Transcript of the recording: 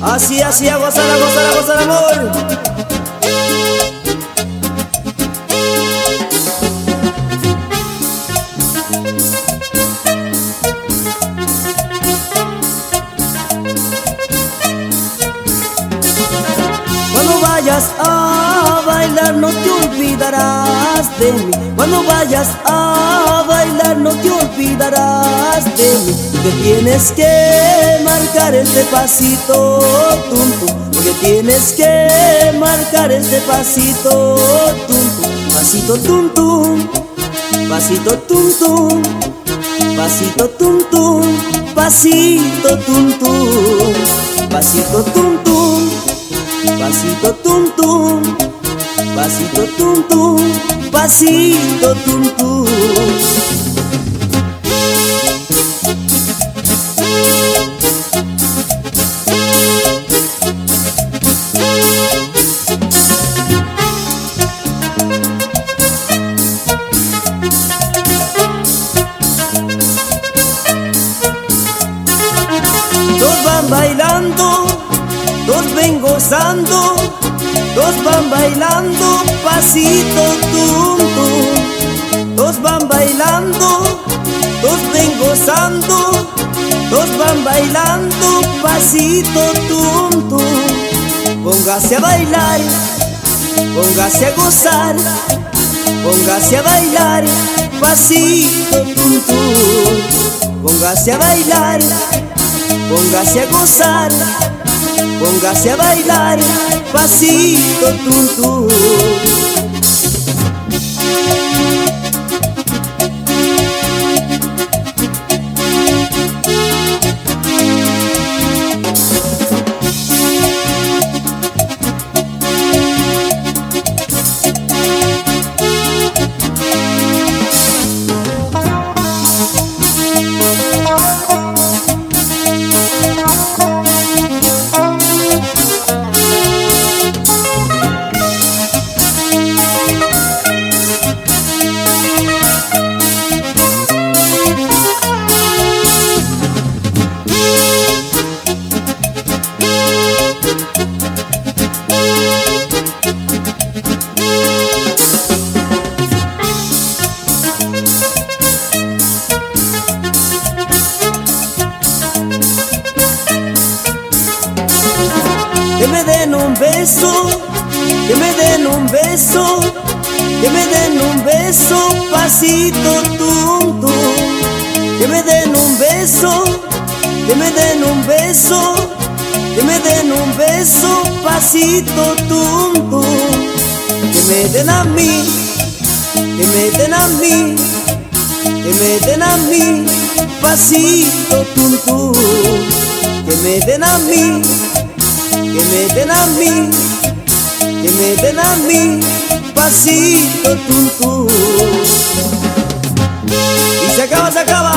Así, así, a gozar, a gozar, a gozar, amor. Cuando vayas a bailar no te olvidarás de mí. Cuando vayas a bailar no te olvidarás de mí. Porque tienes que marcar este pasito, tum, tum. Porque tienes que marcar este pasito, tum, tum. Pasito tum tum, pasito tum tum, pasito tum tum, pasito tum tum, pasito tum tum, pasito tum tum, pasito tum tum, pasito tum tum. Todos van bailando, todos ven gozando, todos van bailando, pasito tum tum. Todos van bailando, todos ven gozando, todos van bailando, pasito tum tum. Póngase a bailar, póngase a gozar, póngase a bailar, pasito tum tum. Póngase a bailar, póngase a gozar, póngase a bailar, pasito tum tum. Que me den un beso, que me den un beso, que me den un beso, pasito tum tum. Que me den un beso, que me den un beso, que me den un beso, pasito tum tum. Que me den a mí, que me den a mí, que me den a mí, pasito tum tum. Que me den a mí, que me den a mí, que me den a mí, pasito tum tum. Y se acaba, se acaba.